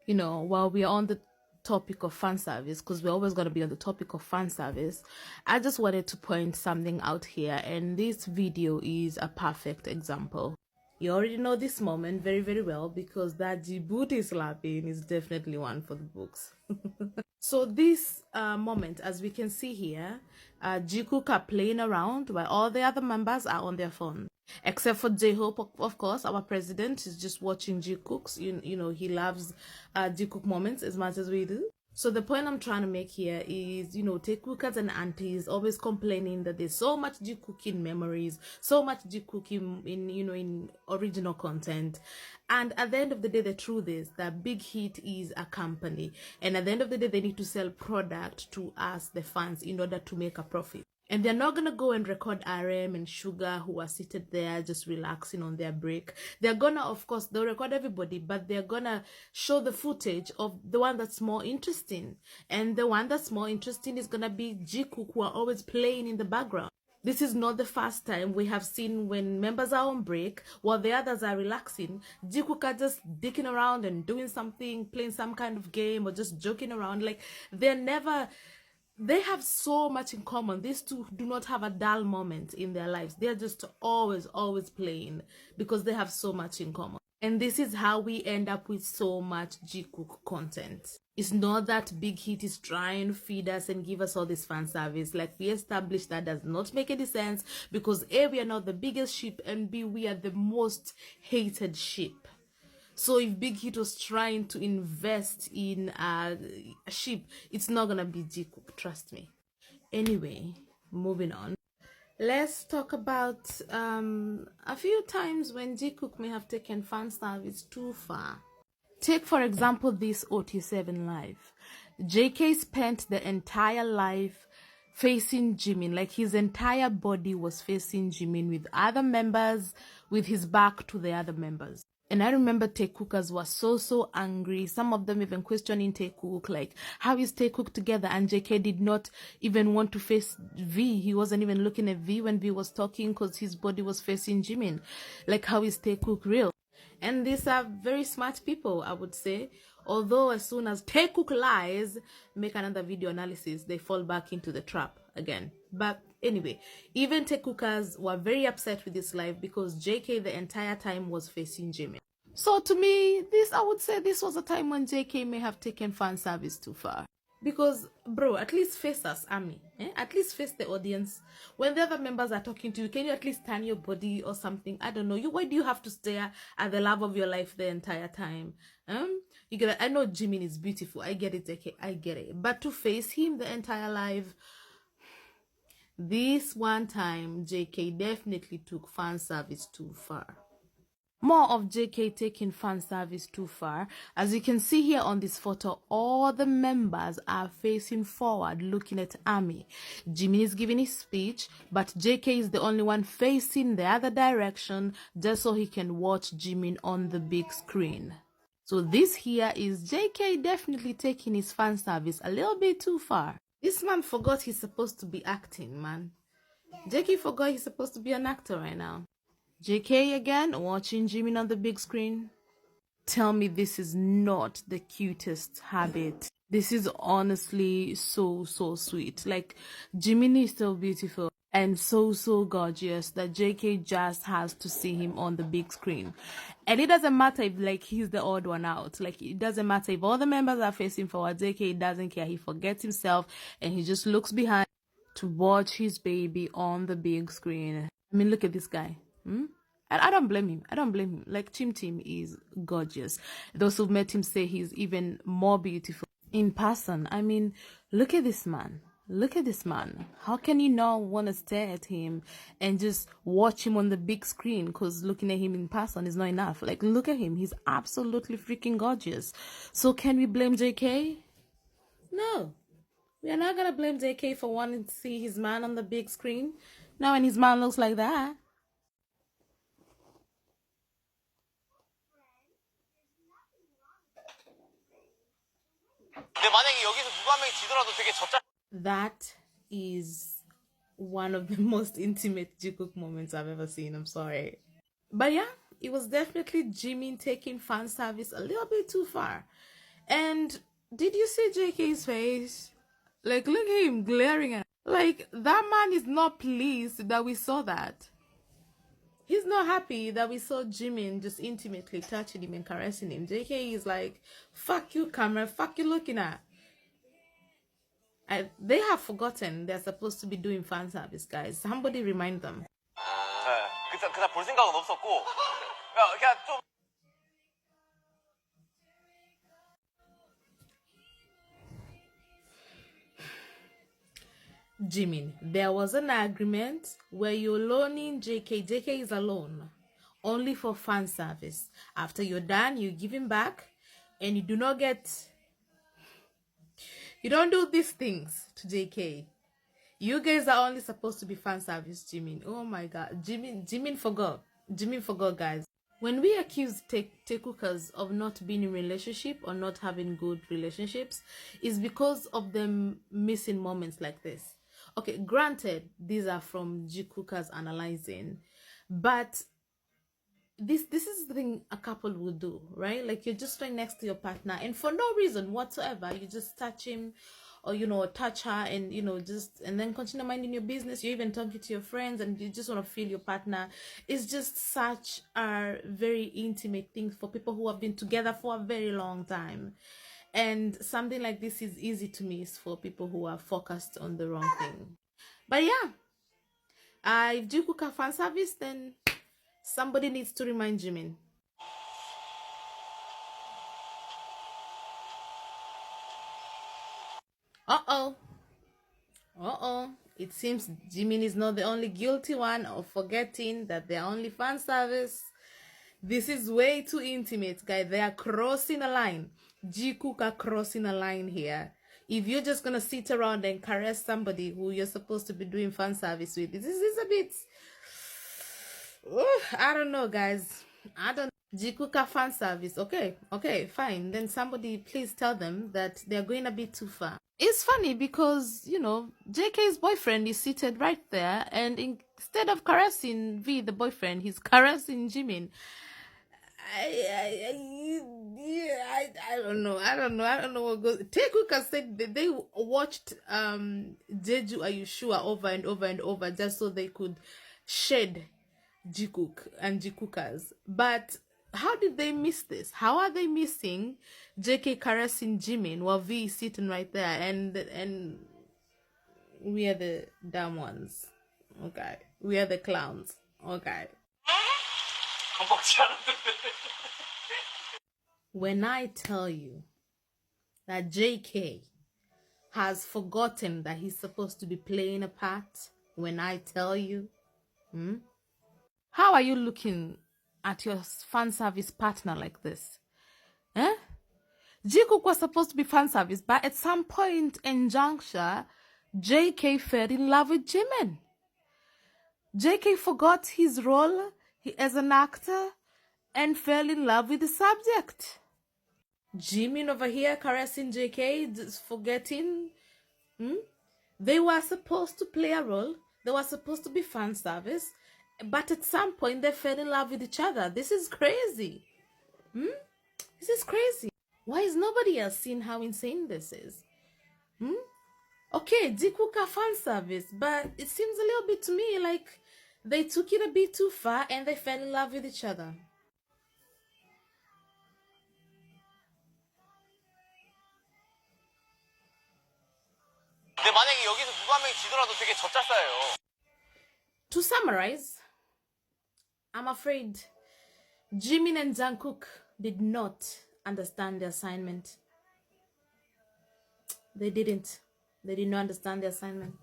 while we're on the topic of fan service, because we're always going to be on the topic of fan service, I just wanted to point something out here, and this video is a perfect example. You already know this moment very, very well, because that Djibouti slapping is definitely one for the books. So this moment, as we can see here, Jikook are playing around while all the other members are on their phone. Except for J-Hope, of course, our president is just watching Jikook's. He loves Jikook moments as much as we do. So the point I'm trying to make here is, Tekukas and aunties always complaining that there's so much Jikook in memories, so much Jikook in original content. And at the end of the day, the truth is that Big Hit is a company. And at the end of the day, they need to sell product to us, the fans, in order to make a profit. And they're not going to go and record RM and Sugar, who are seated there just relaxing on their break. They're going to, of course, they'll record everybody, but they're going to show the footage of the one that's more interesting. And the one that's more interesting is going to be Jikook, who are always playing in the background. This is not the first time we have seen when members are on break while the others are relaxing. Jikook are just dicking around and doing something, playing some kind of game or just joking around. Like, they have so much in common. These two do not have a dull moment in their lives. They're just always playing because they have so much in common. And this is how we end up with so much Jikook content. It's not that Big Hit is trying to feed us and give us all this fan service. Like, we established that does not make any sense because A, we are not the biggest ship, and B, we are the most hated ship. So if Big Hit was trying to invest in a ship, it's not gonna be Jikook, trust me. Anyway, moving on. Let's talk about a few times when Jikook may have taken fan service too far. Take, for example, this OT7 live. JK spent the entire live facing Jimin, like his entire body was facing Jimin with other members, with his back to the other members. And I remember Tekukas were so angry. Some of them even questioning Jikook, like, how is Jikook together? And JK did not even want to face V. He wasn't even looking at V when V was talking because his body was facing Jimin. Like, how is Jikook real? And these are very smart people, I would say. Although as soon as Jikook lies, make another video analysis, they fall back into the trap again. But anyway, even Tekukas were very upset with this live because JK the entire time was facing Jimin. So to me, I would say this was a time when JK may have taken fan service too far. Because, bro, at least face us, Ami. At least face the audience. When the other members are talking to you, can you at least turn your body or something? I don't know. Why do you have to stare at the love of your life the entire time? You get it? I know Jimin is beautiful. I get it, JK. I get it. But to face him the entire life, this one time, JK definitely took fan service too far. More of JK taking fan service too far. As you can see here on this photo, all the members are facing forward looking at Ami. Jimin is giving his speech, but JK is the only one facing the other direction just so he can watch Jimin on the big screen. So this here is JK definitely taking his fan service a little bit too far. This man forgot he's supposed to be acting, man. JK forgot he's supposed to be an actor right now. JK again, watching Jimin on the big screen. Tell me this is not the cutest habit. This is honestly so sweet. Like, Jimin is so beautiful and so gorgeous that JK just has to see him on the big screen. And it doesn't matter if, like, he's the odd one out. Like, it doesn't matter if all the members are facing forward. JK doesn't care. He forgets himself and he just looks behind to watch his baby on the big screen. I mean, look at this guy. And I don't blame him. I don't blame him. Like, Tim is gorgeous. Those who've met him say he's even more beautiful in person. I mean, look at this man. Look at this man. How can you not want to stare at him and just watch him on the big screen? Because looking at him in person is not enough. Like, look at him. He's absolutely freaking gorgeous. So can we blame JK? No. We are not going to blame JK for wanting to see his man on the big screen. Now when his man looks like that. That is one of the most intimate Jikook moments I've ever seen. I'm sorry. But yeah, it was definitely Jimin taking fan service a little bit too far. And did you see JK's face? Like, look at him glaring at. Like, that man is not pleased that we saw that. He's not happy that we saw Jimin just intimately touching him and caressing him. JK is like, fuck you, camera, fuck you looking at. They have forgotten they're supposed to be doing fan service, guys. Somebody remind them. 그냥 볼 생각은 없었고 그냥 좀 Jimin, there was an agreement where you're loaning JK. JK is alone, only for fan service. After you're done, you give him back, and you do not get. You don't do these things to JK. You guys are only supposed to be fan service, Jimin. Oh my God, Jimin forgot. Jimin forgot, guys. When we accuse Jikookers of not being in relationship or not having good relationships, it's because of them missing moments like this. Okay, granted, these are from Jikookers analyzing, but this is the thing a couple will do, right? Like, you're just right next to your partner, and for no reason whatsoever, you just touch him, or touch her, and and then continue minding your business. You're even talking to your friends, and you just want to feel your partner. It's just such a very intimate thing for people who have been together for a very long time. And something like this is easy to miss for people who are focused on the wrong thing. But yeah, if Jikook a fan service, then somebody needs to remind Jimin. It seems Jimin is not the only guilty one of forgetting that they're only fan service. This is way too intimate, guys. They are crossing a line. Jikook are crossing a line here. If you're just gonna sit around and caress somebody who you're supposed to be doing fan service with, this is a bit. I don't know, guys. I don't. Jikook are fan service. Okay, fine. Then somebody please tell them that they're going a bit too far. It's funny because, JK's boyfriend is seated right there, and instead of caressing V, the boyfriend, he's caressing Jimin. I don't know. I don't know what goes. Jikook said that they watched Jeju Are You Sure over and over and over just so they could shed Jikook and Jikookers. But how did they miss this? How are they missing JK caressing Jimin while V is sitting right there, and we are the dumb ones? Okay, we are the clowns. Okay. When I tell you that JK has forgotten that he's supposed to be playing a part, when I tell you, how are you looking at your fan service partner like this? Jikook was supposed to be fan service, but at some point in juncture, JK fell in love with Jimin. JK forgot his role as an actor and fell in love with the subject. Jimin over here caressing JK, just forgetting. They were supposed to play a role. They were supposed to be fan service. But at some point, they fell in love with each other. This is crazy. This is crazy. Why is nobody else seeing how insane this is? Okay, Jikook are fan service, but it seems a little bit to me like they took it a bit too far and they fell in love with each other. To summarize, I'm afraid Jimin and Jungkook did not understand the assignment. They didn't. They did not understand the assignment.